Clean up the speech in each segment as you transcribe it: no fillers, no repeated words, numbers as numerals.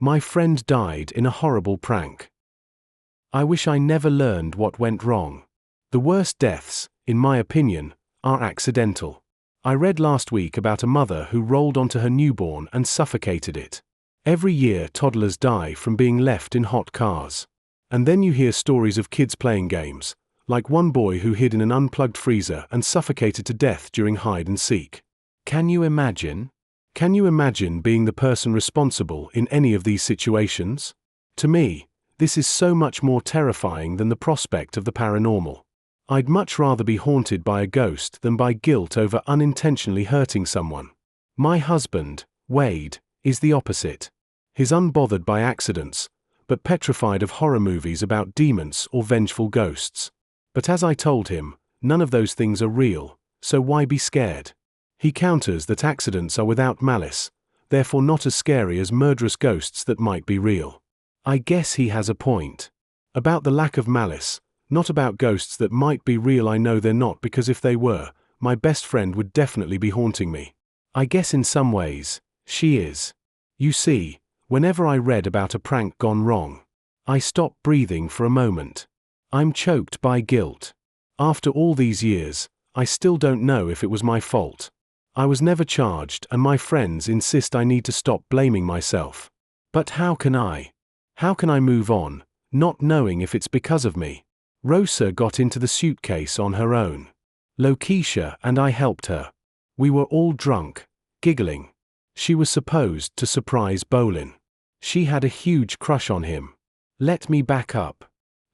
My friend died in a horrible prank. I wish I never learned what went wrong. The worst deaths, in my opinion, are accidental. I read last week about a mother who rolled onto her newborn and suffocated it. Every year toddlers die from being left in hot cars. And then you hear stories of kids playing games, like one boy who hid in an unplugged freezer and suffocated to death during hide and seek. Can you imagine? Can you imagine being the person responsible in any of these situations? To me, this is so much more terrifying than the prospect of the paranormal. I'd much rather be haunted by a ghost than by guilt over unintentionally hurting someone. My husband, Wade, is the opposite. He's unbothered by accidents, but petrified of horror movies about demons or vengeful ghosts. But as I told him, none of those things are real, so why be scared? He counters that accidents are without malice, therefore not as scary as murderous ghosts that might be real. I guess he has a point. About the lack of malice, not about ghosts that might be real. I know they're not, because if they were, my best friend would definitely be haunting me. I guess in some ways, she is. You see, whenever I read about a prank gone wrong, I stopped breathing for a moment. I'm choked by guilt. After all these years, I still don't know if it was my fault. I was never charged, and my friends insist I need to stop blaming myself. But how can I? How can I move on, not knowing if it's because of me? Rosa got into the suitcase on her own. Lokisha and I helped her. We were all drunk, giggling. She was supposed to surprise Bolin. She had a huge crush on him. Let me back up.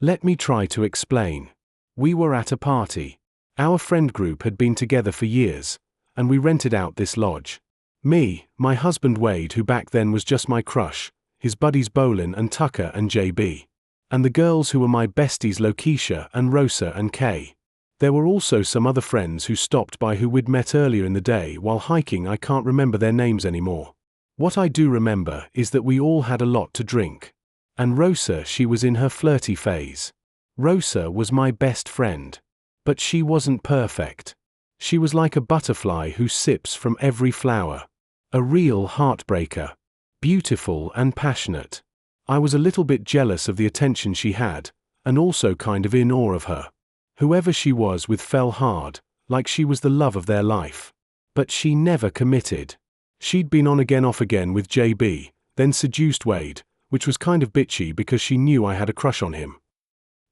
Let me try to explain. We were at a party. Our friend group had been together for years, and we rented out this lodge. Me, my husband Wade, who back then was just my crush, his buddies Bolin and Tucker and JB. And the girls who were my besties Lokisha and Rosa and Kay. There were also some other friends who stopped by who we'd met earlier in the day while hiking. I can't remember their names anymore. What I do remember is that we all had a lot to drink. And Rosa, she was in her flirty phase. Rosa was my best friend. But she wasn't perfect. She was like a butterfly who sips from every flower. A real heartbreaker. Beautiful and passionate. I was a little bit jealous of the attention she had, and also kind of in awe of her. Whoever she was with fell hard, like she was the love of their life. But she never committed. She'd been on again off again with JB, then seduced Wade, which was kind of bitchy because she knew I had a crush on him.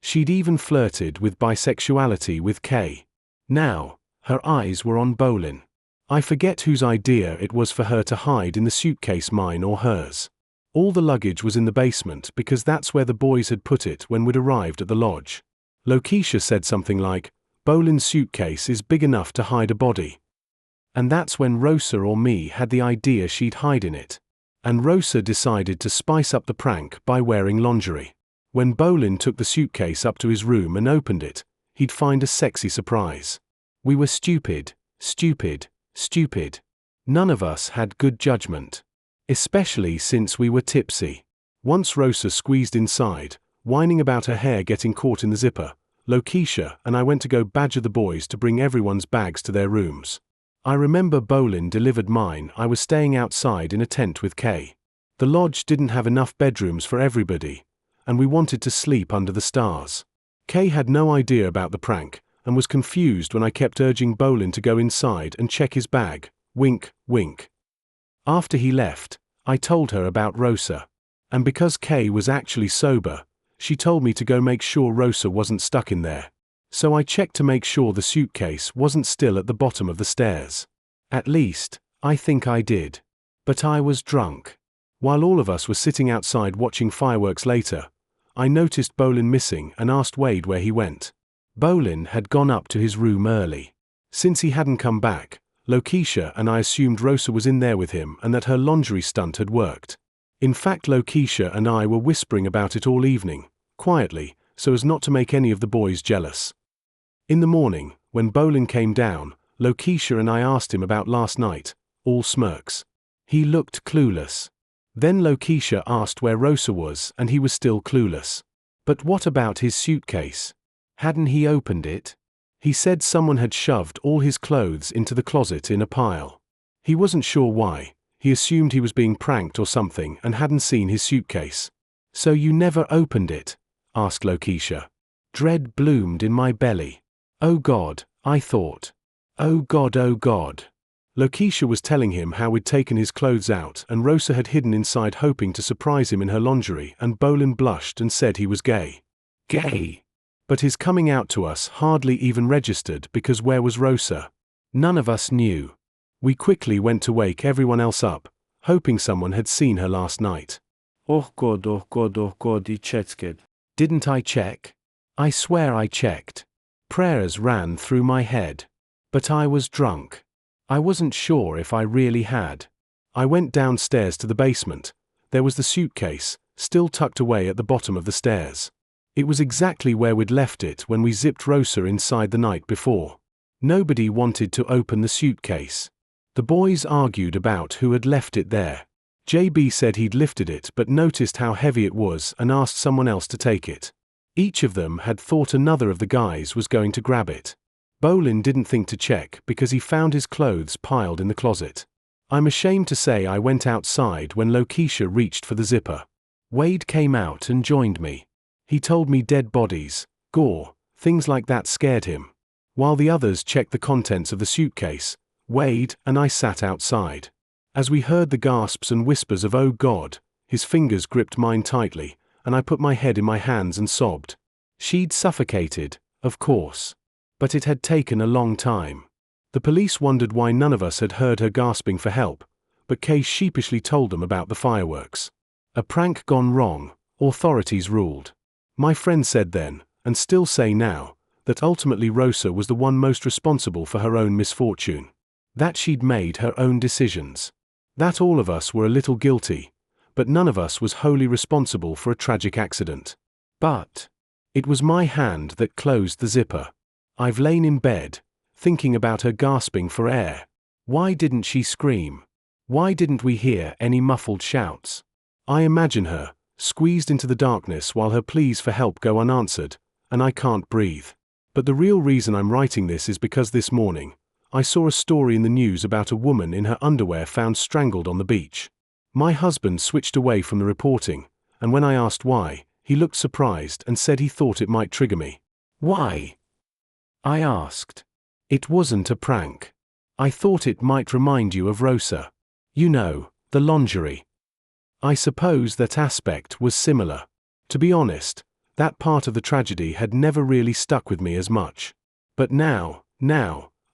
She'd even flirted with bisexuality with Kay. Now, her eyes were on Bolin. I forget whose idea it was for her to hide in the suitcase, mine or hers. All the luggage was in the basement because that's where the boys had put it when we'd arrived at the lodge. Lokisha said something like, "Bolin's suitcase is big enough to hide a body." And that's when Rosa or me had the idea she'd hide in it. And Rosa decided to spice up the prank by wearing lingerie. When Bolin took the suitcase up to his room and opened it, he'd find a sexy surprise. We were stupid, stupid, stupid. None of us had good judgment. Especially since we were tipsy. Once Rosa squeezed inside, whining about her hair getting caught in the zipper. Lokisha and I went to go badger the boys to bring everyone's bags to their rooms. I remember Bolin delivered mine. I was staying outside in a tent with Kay. The lodge didn't have enough bedrooms for everybody, and we wanted to sleep under the stars. Kay had no idea about the prank, and was confused when I kept urging Bolin to go inside and check his bag. Wink, wink. After he left, I told her about Rosa. And because Kay was actually sober, she told me to go make sure Rosa wasn't stuck in there. So I checked to make sure the suitcase wasn't still at the bottom of the stairs. At least, I think I did. But I was drunk. While all of us were sitting outside watching fireworks later, I noticed Bolin missing and asked Wade where he went. Bolin had gone up to his room early. Since he hadn't come back, Lokisha and I assumed Rosa was in there with him and that her lingerie stunt had worked. In fact, Lokisha and I were whispering about it all evening, quietly, so as not to make any of the boys jealous. In the morning, when Bolin came down, Lokisha and I asked him about last night, all smirks. He looked clueless. Then Lokisha asked where Rosa was and he was still clueless. But what about his suitcase? Hadn't he opened it? He said someone had shoved all his clothes into the closet in a pile. He wasn't sure why, He assumed he was being pranked or something and hadn't seen his suitcase. "So you never opened it?" asked Lokisha. Dread bloomed in my belly. Oh God, I thought. Oh God, oh God. Lokisha was telling him how we'd taken his clothes out and Rosa had hidden inside hoping to surprise him in her lingerie, and Bolin blushed and said he was gay. Gay. But his coming out to us hardly even registered because where was Rosa? None of us knew. We quickly went to wake everyone else up, hoping someone had seen her last night. Oh God, oh God, oh God, he checked. Didn't I check? I swear I checked. Prayers ran through my head. But I was drunk. I wasn't sure if I really had. I went downstairs to the basement. There was the suitcase, still tucked away at the bottom of the stairs. It was exactly where we'd left it when we zipped Rosa inside the night before. Nobody wanted to open the suitcase. The boys argued about who had left it there. JB said he'd lifted it but noticed how heavy it was and asked someone else to take it. Each of them had thought another of the guys was going to grab it. Bolin didn't think to check because he found his clothes piled in the closet. I'm ashamed to say I went outside when Lokisha reached for the zipper. Wade came out and joined me. He told me dead bodies, gore, things like that scared him. While the others checked the contents of the suitcase, Wade and I sat outside. As we heard the gasps and whispers of "Oh God," his fingers gripped mine tightly, and I put my head in my hands and sobbed. She'd suffocated, of course. But it had taken a long time. The police wondered why none of us had heard her gasping for help, but Kay sheepishly told them about the fireworks. A prank gone wrong, authorities ruled. My friend said then, and still say now, that ultimately Rosa was the one most responsible for her own misfortune. That she'd made her own decisions. That all of us were a little guilty, but none of us was wholly responsible for a tragic accident. But it was my hand that closed the zipper. I've lain in bed, thinking about her gasping for air. Why didn't she scream? Why didn't we hear any muffled shouts? I imagine her, squeezed into the darkness while her pleas for help go unanswered, and I can't breathe. But the real reason I'm writing this is because this morning, I saw a story in the news about a woman in her underwear found strangled on the beach. My husband switched away from the reporting, and when I asked why, he looked surprised and said he thought it might trigger me. Why? I asked. It wasn't a prank. I thought it might remind you of Rosa. You know, the lingerie. I suppose that aspect was similar. To be honest, that part of the tragedy had never really stuck with me as much. But now,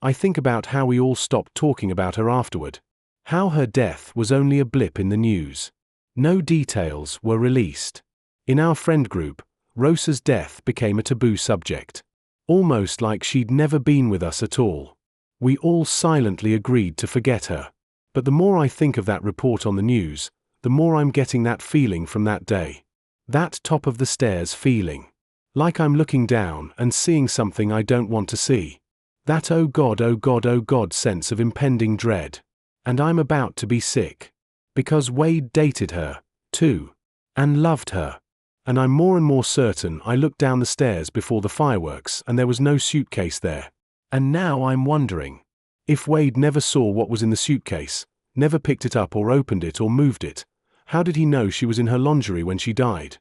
I think about how we all stopped talking about her afterward. How her death was only a blip in the news. No details were released. In our friend group, Rosa's death became a taboo subject. Almost like she'd never been with us at all. We all silently agreed to forget her. But the more I think of that report on the news, the more I'm getting that feeling from that day. That top of the stairs feeling. Like I'm looking down and seeing something I don't want to see. That oh God, oh God, oh God sense of impending dread. And I'm about to be sick. Because Wade dated her, too. And loved her. And I'm more and more certain I looked down the stairs before the fireworks and there was no suitcase there. And now I'm wondering. If Wade never saw what was in the suitcase, never picked it up or opened it or moved it, how did he know she was in her lingerie when she died?